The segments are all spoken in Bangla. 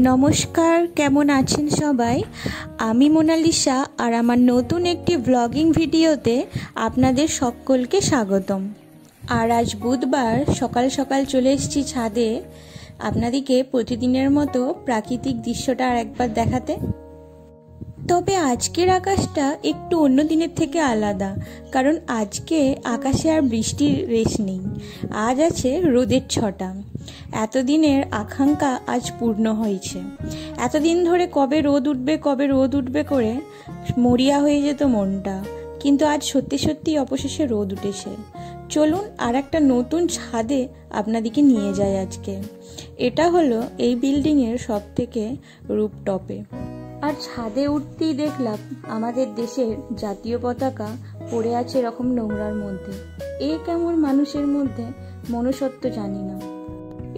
নমস্কার, কেমন আছেন সবাই? আমি মোনালিসা আর আমার নতুন একটি ব্লগিং ভিডিওতে আপনাদের সকলকে স্বাগতম। আর আজ বুধবার সকাল সকাল চলে এসেছি ছাদে আপনাদেরকে প্রতিদিনের মতো প্রাকৃতিক দৃশ্যটা আর একবার দেখাতে। তবে আজকের আকাশটা একটু অন্য দিনের থেকে আলাদা, কারণ আজকে আকাশে আর বৃষ্টির রেশ নেই। আজ আছে রোদের ছটা। এতদিনের আকাঙ্ক্ষা আজ পূর্ণ হয়েছে। এতদিন ধরে কবে রোদ উঠবে করে মরিয়া হয়ে যেত মনটা, কিন্তু আজ সত্যি সত্যি অবশেষে রোদ উঠেছে। চলুন আর একটা নতুন ছাদে আপনাদেরকে নিয়ে যাই আজকে। এটা হলো এই বিল্ডিংয়ের সব থেকে রুফটপে। আর ছাদে উঠতেই দেখলাম আমাদের দেশের জাতীয় পতাকা পড়ে আছে এরকম নোংরার মধ্যে। এ কেমন মানুষের মধ্যে মনুষ্যত্ব জানি না।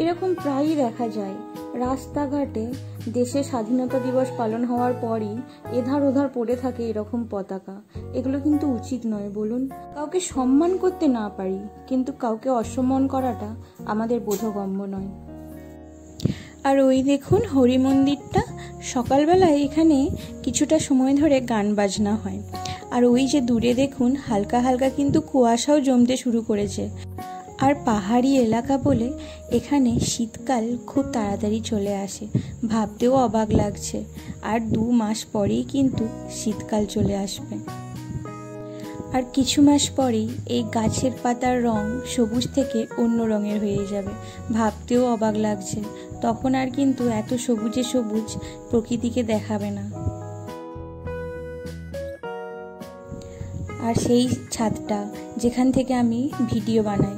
এরকম প্রায়ই দেখা যায় রাস্তাঘাটে। দেশের স্বাধীনতা দিবস পালন হওয়ার পরই এধার ওধার পড়ে থাকে এরকম পতাকা। এগুলো কিন্তু উচিত নয়, বলুন। কাউকে সম্মান করতে না পারি, কিন্তু কাউকে অসম্মান করাটা আমাদের বোধগম্য নয়। আর ওই দেখুন হরি মন্দিরটা। সকালবেলায় এখানে কিছুটা সময় ধরে গান বাজনা হয়। আর ওই যে দূরে দেখুন হালকা হালকা কিন্তু কুয়াশাও জমতে শুরু করেছে। আর পাহাড়ি এলাকা বলে এখানে শীতকাল খুব তাড়াতাড়ি চলে আসে, ভাবতেও অবাক লাগছে। আর 2 মাস পরেই কিন্তু শীতকাল চলে আসবে। আর কিছু মাস পরেই এই গাছের পাতার রং সবুজ থেকে অন্য রঙের হয়ে যাবে, ভাবতেও অবাক লাগছে। তখন আর কিন্তু এত সবুজে সবুজ প্রকৃতিকে দেখাবে না। আর সেই ছাদটা যেখান থেকে আমি ভিডিও বানাই।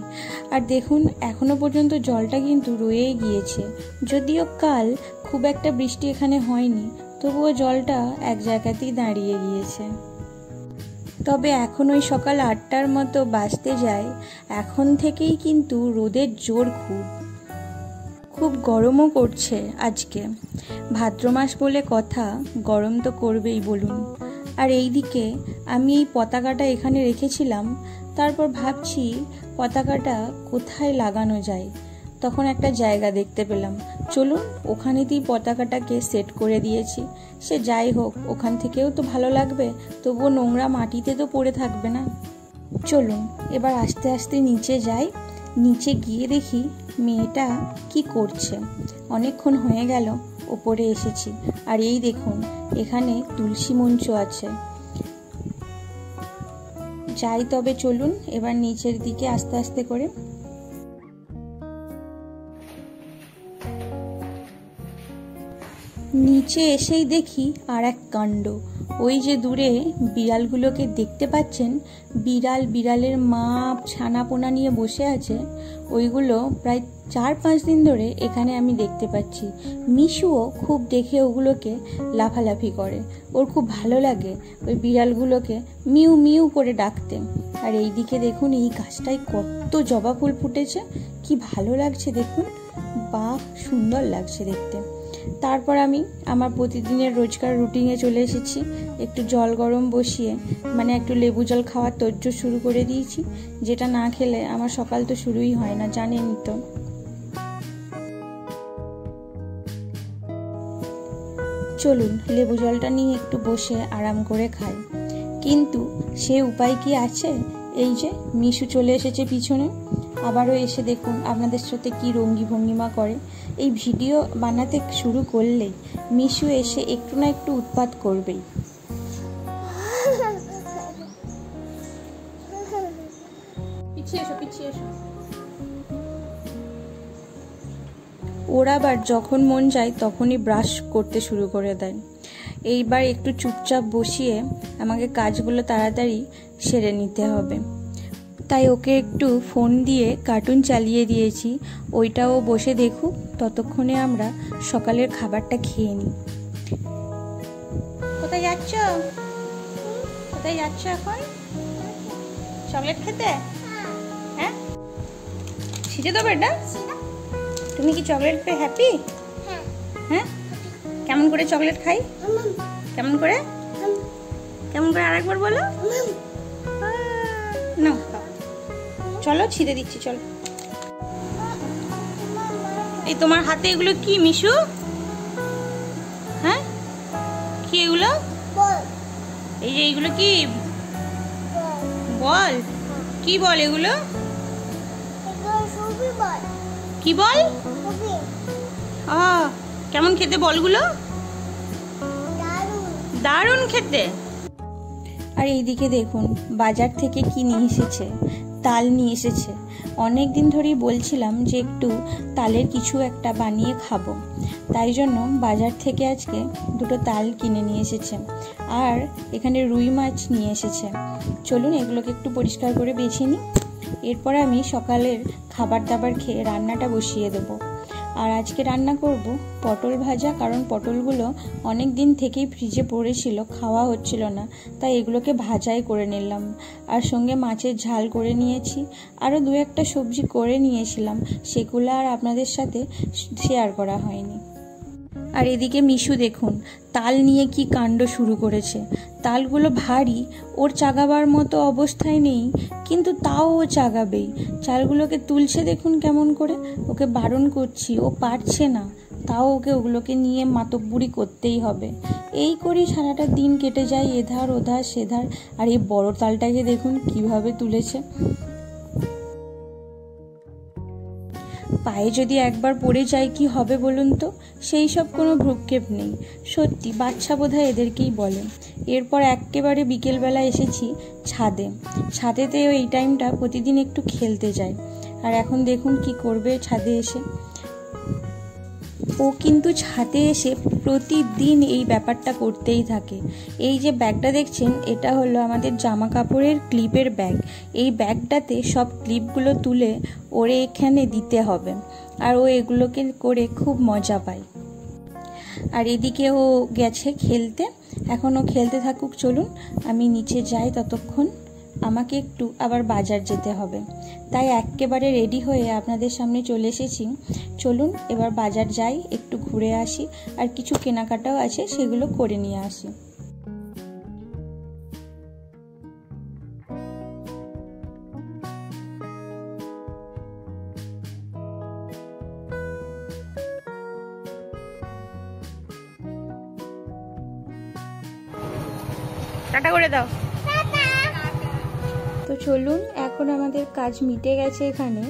আর দেখুন এখনো পর্যন্ত জলটা কিন্তু রয়েই গিয়েছে। যদিও কাল খুব একটা বৃষ্টি এখানে হয়নি, তবুও জলটা এক জায়গাতেই দাঁড়িয়ে গিয়েছে। তবে এখন ওই সকাল 8টার মতো বাজতে যায়। এখন থেকেই কিন্তু রোদের জোর খুব গরমও করছে আজকে। ভাদ্র মাস বলে কথা, গরম তো করবেই বলুন। আর এইদিকে আমি এই পতাকাটা এখানে রেখেছিলাম। তারপর ভাবছি পতাকাটা কোথায় লাগানো যায়। তখন একটা জায়গা দেখতে পেলাম। চলুন ওখানেতেই পতাকাটাকে সেট করে দিয়েছি। সে যাই হোক, ওখান থেকেও তো ভালো লাগবে, তবুও নোংরা মাটিতে তো পড়ে থাকবে না। চলুন এবার আস্তে আস্তে নিচে যাই। নিচে গিয়ে দেখি মেয়েটা কি করছে। অনেকক্ষণ হয়ে গেল ওপরে এসেছি। আর এই দেখুন এখানে তুলসী মঞ্চ আছে। যাই তবে চলুন এবার নিচের দিকে আস্তে আস্তে করে। নিচে এসেই দেখি আর এক কাণ্ড। ওই যে দূরে বিড়ালগুলোকে দেখতে পাচ্ছেন, বিড়ালের মা ছানাপোনা নিয়ে বসে আছে। ওইগুলো প্রায় 4-5 দিন ধরে এখানে আমি দেখতে পাচ্ছি। মিশুও খুব দেখে ওগুলোকে লাফালাফি করে। ওর খুব ভালো লাগে ওই বিড়ালগুলোকে মিউ মিউ করে ডাকতে। আর এই দিকে দেখুন এই গাছটায় কত জবা ফুল ফুটেছে, কি ভালো লাগছে দেখুন। বাহ, সুন্দর লাগছে দেখতে। তারপর আমি আমার প্রতিদিনের রোজকার রুটিনে চলে এসেছি। একটু জল গরম বসিয়ে, মানে একটু লেবু জল খাওয়ার তোড়জোড় শুরু করে দিয়েছি। যেটা না খেলে আমার সকাল তো শুরুই হয় না, জানেনই তো। চলুন লেবু জলটা নিয়ে একটু বসে আরাম করে খাই। কিন্তু সে উপায় কি আছে? এই যে মিশু চলে এসেছে পিছনে। আবারও এসে দেখুন আপনাদের সাথে কি রঙ্গি ভঙ্গিমা করে। এই ভিডিও বানাতে শুরু করলেই মিশু এসে একটু না একটু উৎপাত করবেই। ওর আবার যখন মন যায় তখনই ব্রাশ করতে শুরু করে দেয়। এইবার একটু চুপচাপ বসিয়ে আমাকে কাজগুলো তাড়াতাড়ি সেরে নিতে হবে। তাই ওকে একটু ফোন দিয়ে কার্টুন চালিয়ে দিয়েছি। ওইটাও বসে দেখুক, ততক্ষণে আমরা সকালের খাবারটা খেয়ে নিই। কোথায় যাচ্ছ? কোথায় যাচ্ছ এখন? চকলেট খেতে? হ্যাঁ, ছিটে দেবো এটা? তুমি কি চকলেট পেয়ে হ্যাপি? হ্যাঁ, কেমন করে চকলেট খাই? কেমন করে? আরেকবার বলো না। চলো ছিঁড়ে দিচ্ছি, চলো। এই তোমার হাতে এগুলো কি মিশু? এগুলো? এই যে এইগুলো কি বল? কি বল এগুলো? কি বল? কেমন খেতে বলগুলো? দারুণ খেতে। আর এইদিকে দেখুন বাজার থেকে কি নিয়ে এসেছে, তাল নিয়ে এসেছে। অনেক দিন ধরেই বলছিলাম যে একটু তালের কিছু একটা বানিয়ে খাবো, তাই জন্য বাজার থেকে আজকে দুটো তাল কিনে নিয়ে এসেছে। আর এখানে রুই মাছ নিয়ে এসেছে। চলুন এগুলোকে একটু পরিষ্কার করে বেছে নিই, এরপর আমি সকালের খাবার দাবার খেয়ে রান্নাটা বসিয়ে দেবো। আর আজকে রান্না করব পটল ভাজা, কারণ পটলগুলো অনেক দিন থেকেই ফ্রিজে পড়েছিল, খাওয়া হচ্ছিল না, তাই এগুলোকে ভাজাই করে নিলাম। আর সঙ্গে মাছের ঝাল করে নিয়েছি, আরও দু একটা সবজি করে নিয়েছিলাম, সেগুলো আর আপনাদের সাথে শেয়ার করা হয়নি। আর এদিকে মিশু দেখুন তাল নিয়ে কি কাণ্ড শুরু করেছে। তালগুলো ভারী, ওর চাগাবার মতো অবস্থায় নেই, কিন্তু তাও ও চাগাবেই। চালগুলোকে তুলছে দেখুন কেমন করে। ওকে বারণ করছি, ও পারছে না, তাও ওকে ওগুলোকে নিয়ে মাতব্বুরি করতেই হবে। এই করেই সারাটা দিন কেটে যায়, এধার ওধার সেধার। আর এই বড় তালটাকে দেখুন কিভাবে তুলেছে। পায়ে যদি একবার পড়ে যায় কি হবে বলুন তো? সেই সব কোনো ভ্রুক্ষেপ নেই। সত্যি বাচ্চা বোধহয় এদেরকেই বলে। এরপর একেবারে বিকেলবেলা এসেছি ছাদে। ছাদেতেও এই টাইমটা প্রতিদিন একটু খেলতে যায়। আর এখন দেখুন কি করবে ছাদে এসে। ও কিন্তু ছাদে এসে প্রতিদিন এই ব্যাপারটা করতেই থাকে। এই যে ব্যাগটা দেখছেন, এটা হলো আমাদের জামা কাপড়ের ক্লিপের ব্যাগ। এই ব্যাগটাতে সব ক্লিপগুলো তুলে ওরে এখানে দিতে হবে, আর ও এগুলোকে করে খুব মজা পায়। আর এদিকে ও গেছে খেলতে, এখন ও খেলতে থাকুক। চলুন আমি নিচে যাই, ততক্ষণ আমাকে একটু আবার বাজার যেতে হবে, তাই একেবারে রেডি হয়ে আপনাদের সামনে চলে এসেছি। চলুন এবার বাজার যাই, একটু ঘুরে আসি, আর কিছু কেনাকাটাও আছে সেগুলো করে নিয়ে আসি। টাটা করে দাও। তো চলুন, এখন আমাদের কাজ মিটে গেছে এখানে।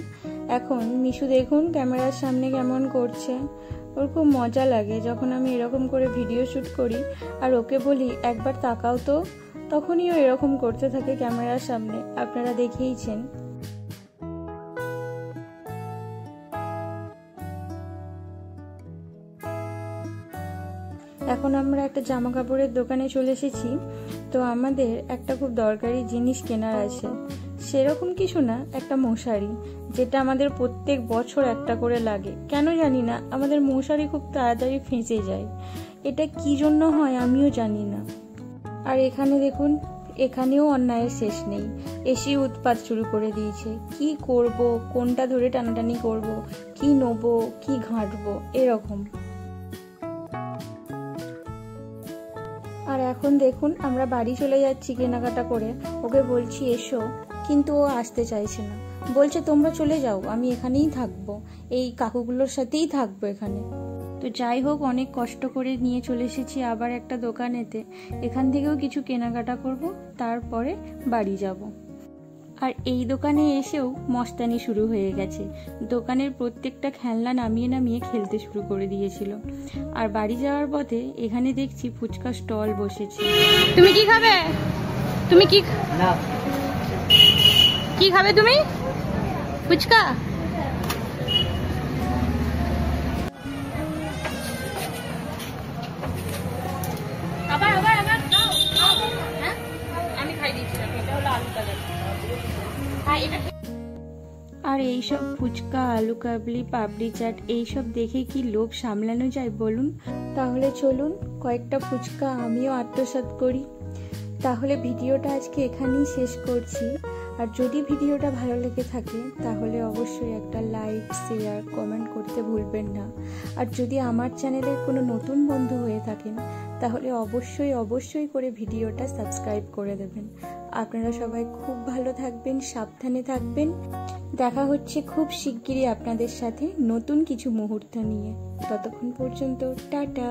এখন মিশু দেখুন ক্যামেরার সামনে কেমন করছে। ওর খুব মজা লাগে যখন আমি এরকম করে ভিডিও শ্যুট করি আর ওকে বলি একবার তাকাও তো, তখনই ও এরকম করতে থাকে ক্যামেরার সামনে, আপনারা দেখেইছেন। এখন আমরা একটা জামা কাপড়ের দোকানে চলে এসেছি। তো আমাদের একটা খুব দরকারি জিনিস কেনার আছে। সেরকম কিছু না, একটা মশারি, যেটা আমাদের প্রত্যেক বছর একটা করে লাগে। কেন জানি না, আমাদের মশারি খুব তাড়াতাড়ি ফেঁসে যায়। এটা কি জন্য হয় আমিও জানি না। আর এখানে দেখুন, এখানেও অন্যায়ের শেষ নেই। এসে উৎপাত শুরু করে দিয়েছে। কি করব, কোনটা ধরে টানাটানি করব, কি নেবো, কি ঘাঁটবো, এরকম। আর এখন দেখুন আমরা বাড়ি চলে যাচ্ছি কেনাকাটা করে। ওকে বলছি এসো, কিন্তু ও আসতে চাইছে না। বলছে তোমরা চলে যাও, আমি এখানেই থাকবো, এই কাকুগুলোর সাথেই থাকবো এখানে। তো যাই হোক, অনেক কষ্ট করে নিয়ে চলে এসেছি আবার একটা দোকানেতে। এখান থেকেও কিছু কেনাকাটা করব, তারপরে বাড়ি যাব। আর এই দোকানে এসেও মস্তানি শুরু হয়ে গেছে। দোকানের প্রত্যেকটা খেলনা নামিয়ে নামিয়ে খেলতে শুরু করে দিয়েছিল। আর বাড়ি যাওয়ার পথে এখানে দেখছি ফুচকা স্টল বসেছে। তুমি কি খাবে? তুমি কি কি খাবে তুমি? ফুচকা? আবার আবার আবার খাও। হ্যাঁ আমি খাই দিচ্ছি, এটা হলো আলু কাবলি। আর এইসব ফুচকা, আলু কাবলি, পাপড়ি চাট, এইসব দেখে কি লোভ সামলানো যায় বলুন? তাহলে চলুন কয়েকটা ফুচকা আমিও আত্মসাৎ করি। তাহলে ভিডিওটা আজকে এখানেই শেষ করছি। আর যদি ভিডিওটা ভালো লেগে থাকে তাহলে অবশ্যই একটা লাইক, শেয়ার, কমেন্ট করতে ভুলবেন না। আর যদি আমার চ্যানেলের কোনো নতুন বন্ধু হয়ে থাকেন তাহলে অবশ্যই করে ভিডিওটা সাবস্ক্রাইব করে দেবেন। আপনারা সবাই খুব ভালো থাকবেন, সাবধানে থাকবেন। দেখা হচ্ছে খুব শিগগিরই আপনাদের সাথে নতুন কিছু মুহূর্ত নিয়ে। ততক্ষণ পর্যন্ত টাটা।